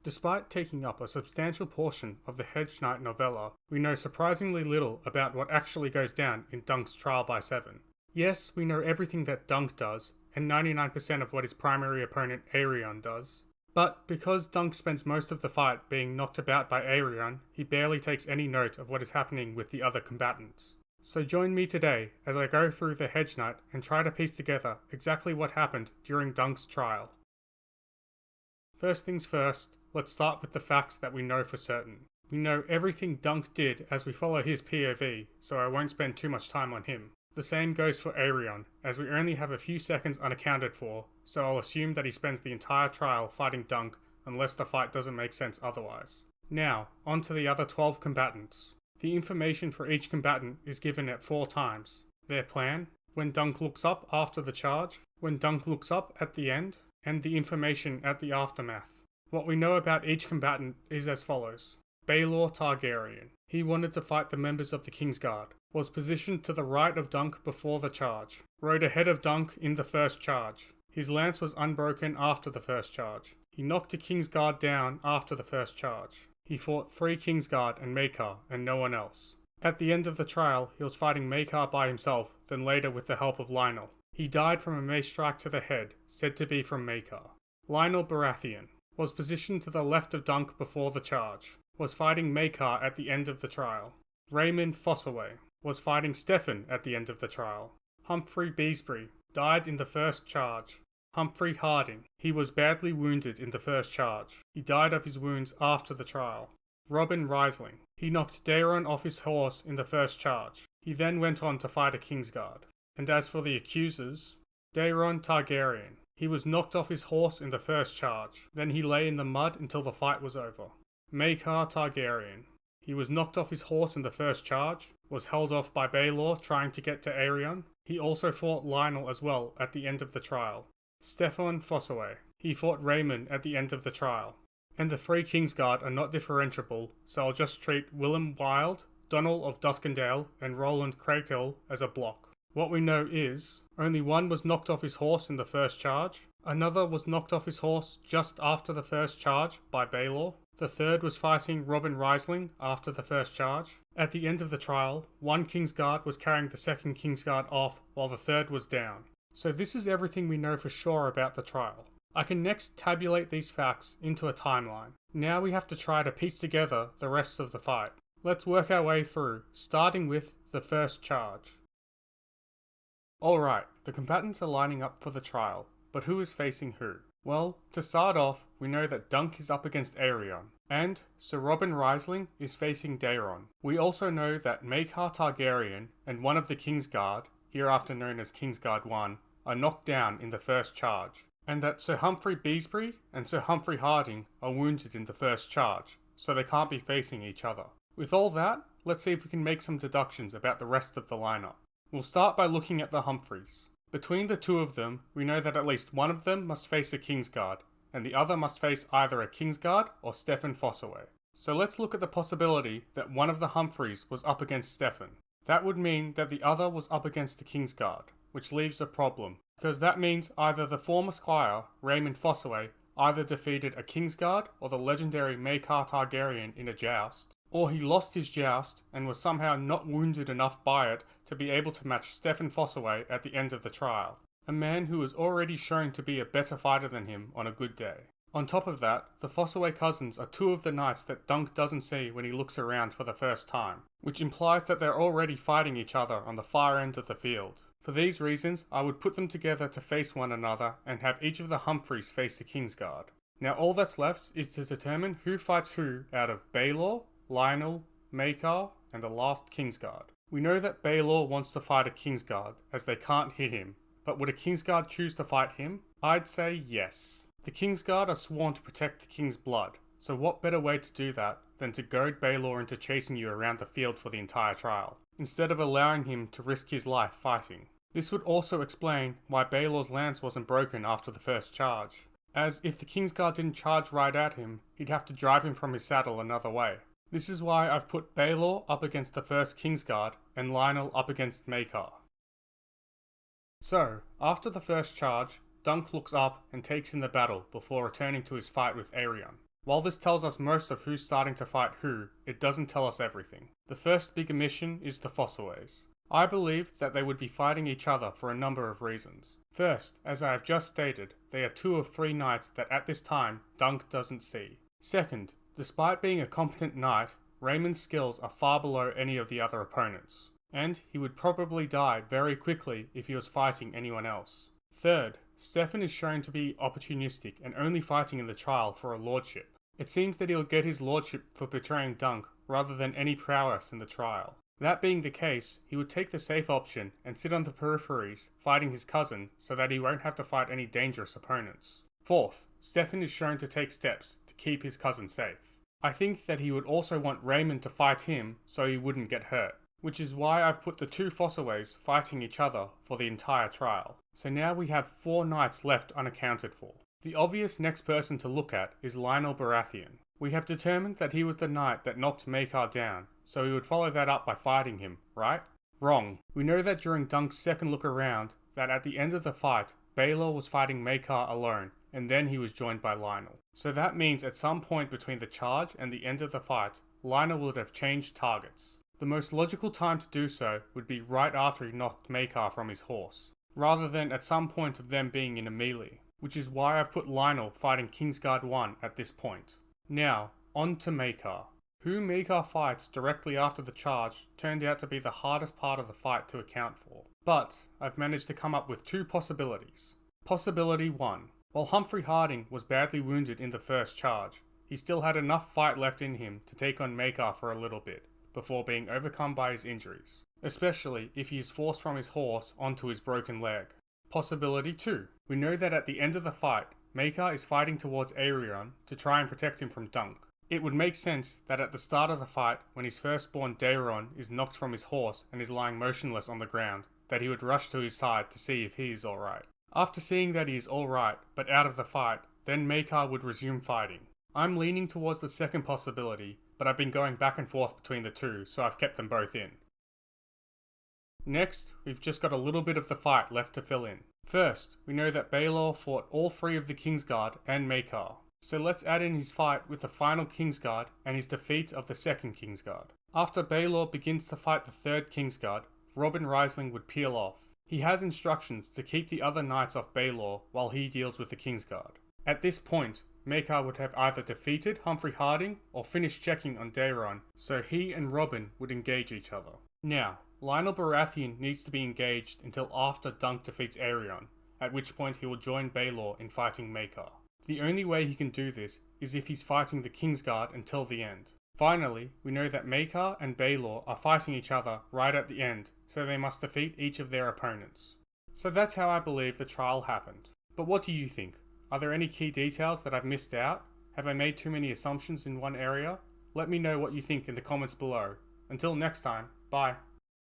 Despite taking up a substantial portion of the Hedge Knight novella, we know surprisingly little about what actually goes down in Dunk's trial by 7. Yes, we know everything that Dunk does, and 99% of what his primary opponent Aerion does. But because Dunk spends most of the fight being knocked about by Aerion, he barely takes any note of what is happening with the other combatants. So join me today as I go through the Hedge Knight and try to piece together exactly what happened during Dunk's trial. First things first, let's start with the facts that we know for certain. We know everything Dunk did as we follow his POV, so I won't spend too much time on him. The same goes for Aerion, as we only have a few seconds unaccounted for, so I'll assume that he spends the entire trial fighting Dunk unless the fight doesn't make sense otherwise. Now, on to the other 12 combatants. The information for each combatant is given at 4 times. Their plan, when Dunk looks up after the charge, when Dunk looks up at the end, and the information at the aftermath. What we know about each combatant is as follows. Baelor Targaryen. He wanted to fight the members of the Kingsguard, was positioned to the right of Dunk before the charge, rode ahead of Dunk in the first charge. His lance was unbroken after the first charge. He knocked a Kingsguard down after the first charge. He fought 3 Kingsguard and Maekar and no one else. At the end of the trial, he was fighting Maekar by himself, then later with the help of Lionel. He died from a mace strike to the head, said to be from Maekar. Lionel Baratheon was positioned to the left of Dunk before the charge, was fighting Maekar at the end of the trial. Raymond Fossaway was fighting Stefan at the end of the trial. Humphrey Beesbury died in the first charge. Humphrey Harding, he was badly wounded in the first charge. He died of his wounds after the trial. Robin Risling, he knocked Daeron off his horse in the first charge. He then went on to fight a Kingsguard. And as for the accusers, Daeron Targaryen, he was knocked off his horse in the first charge. Then he lay in the mud until the fight was over. Maekar Targaryen, he was knocked off his horse in the first charge, was held off by Baelor trying to get to Aerion. He also fought Lionel as well at the end of the trial. Stefan Fossaway, he fought Raymond at the end of the trial. And the 3 Kingsguard are not differentiable, so I'll just treat Willem Wild, Donald of Duskendale, and Roland Craighill as a block. What we know is, only one was knocked off his horse in the first charge, another was knocked off his horse just after the first charge by Baelor, the third was fighting Robin Risling after the first charge. At the end of the trial, 1 Kingsguard was carrying the second Kingsguard off while the third was down. So this is everything we know for sure about the trial. I can next tabulate these facts into a timeline. Now we have to try to piece together the rest of the fight. Let's work our way through, starting with the first charge. Alright, the combatants are lining up for the trial, but who is facing who? Well, to start off, we know that Dunk is up against Aerion, and Sir Robin Risling is facing Daeron. We also know that Maekar Targaryen and one of the Kingsguard, hereafter known as Kingsguard 1, are knocked down in the first charge, and that Sir Humphrey Beesbury and Sir Humphrey Harding are wounded in the first charge, so they can't be facing each other. With all that, let's see if we can make some deductions about the rest of the lineup. We'll start by looking at the Humphreys. Between the 2 of them, we know that at least one of them must face a Kingsguard, and the other must face either a Kingsguard or Stefan Fossaway. So let's look at the possibility that one of the Humphreys was up against Stefan. That would mean that the other was up against the Kingsguard, which leaves a problem, because that means either the former squire, Raymond Fossaway, either defeated a Kingsguard or the legendary Maekar Targaryen in a joust, or he lost his joust and was somehow not wounded enough by it to be able to match Stefan Fossaway at the end of the trial, a man who was already shown to be a better fighter than him on a good day. On top of that, the Fossaway cousins are 2 of the knights that Dunk doesn't see when he looks around for the first time, which implies that they're already fighting each other on the far end of the field. For these reasons, I would put them together to face one another and have each of the Humphreys face the Kingsguard. Now all that's left is to determine who fights who out of Baelor, Lionel, Maekar, and the last Kingsguard. We know that Baelor wants to fight a Kingsguard, as they can't hit him, but would a Kingsguard choose to fight him? I'd say yes. The Kingsguard are sworn to protect the King's blood, so what better way to do that than to goad Baelor into chasing you around the field for the entire trial, instead of allowing him to risk his life fighting. This would also explain why Baelor's lance wasn't broken after the first charge, as if the Kingsguard didn't charge right at him, he'd have to drive him from his saddle another way. This is why I've put Baelor up against the first Kingsguard and Lionel up against Maekar. So, after the first charge, Dunk looks up and takes in the battle before returning to his fight with Aerion. While this tells us most of who's starting to fight who, it doesn't tell us everything. The first big omission is the Fossways. I believe that they would be fighting each other for a number of reasons. First, as I have just stated, they are 2 of 3 knights that at this time Dunk doesn't see. Second, despite being a competent knight, Raymond's skills are far below any of the other opponents, and he would probably die very quickly if he was fighting anyone else. Third, Stefan is shown to be opportunistic and only fighting in the trial for a lordship. It seems that he'll get his lordship for betraying Dunk rather than any prowess in the trial. That being the case, he would take the safe option and sit on the peripheries, fighting his cousin so that he won't have to fight any dangerous opponents. Fourth, Stefan is shown to take steps to keep his cousin safe. I think that he would also want Raymond to fight him so he wouldn't get hurt, which is why I've put the 2 Fossways fighting each other for the entire trial. So now we have 4 knights left unaccounted for. The obvious next person to look at is Lionel Baratheon. We have determined that he was the knight that knocked Maekar down, so we would follow that up by fighting him, right? Wrong. We know that during Dunk's second look around, that at the end of the fight, Baelor was fighting Maekar alone, and then he was joined by Lionel. So that means at some point between the charge and the end of the fight, Lionel would have changed targets. The most logical time to do so would be right after he knocked Maekar from his horse, rather than at some point of them being in a melee, which is why I've put Lionel fighting Kingsguard 1 at this point. Now, on to Maekar. Who Maekar fights directly after the charge turned out to be the hardest part of the fight to account for. But I've managed to come up with 2 possibilities. Possibility 1. While Humphrey Harding was badly wounded in the first charge, he still had enough fight left in him to take on Maekar for a little bit, before being overcome by his injuries, especially if he is forced from his horse onto his broken leg. Possibility 2. We know that at the end of the fight, Maekar is fighting towards Aerion to try and protect him from Dunk. It would make sense that at the start of the fight, when his firstborn Daeron is knocked from his horse and is lying motionless on the ground, that he would rush to his side to see if he is alright. After seeing that he is alright, but out of the fight, then Maekar would resume fighting. I'm leaning towards the second possibility, but I've been going back and forth between the 2, so I've kept them both in. Next, we've just got a little bit of the fight left to fill in. First, we know that Baelor fought all 3 of the Kingsguard and Maekar, so let's add in his fight with the final Kingsguard and his defeat of the second Kingsguard. After Baelor begins to fight the 3rd Kingsguard, Robin Riesling would peel off. He has instructions to keep the other knights off Baelor while he deals with the Kingsguard. At this point, Maekar would have either defeated Humphrey Harding or finished checking on Daeron, so he and Robin would engage each other. Now, Lionel Baratheon needs to be engaged until after Dunk defeats Aerion, at which point he will join Baelor in fighting Maekar. The only way he can do this is if he's fighting the Kingsguard until the end. Finally, we know that Maekar and Baelor are fighting each other right at the end, so they must defeat each of their opponents. So that's how I believe the trial happened. But what do you think? Are there any key details that I've missed out? Have I made too many assumptions in one area? Let me know what you think in the comments below. Until next time, bye.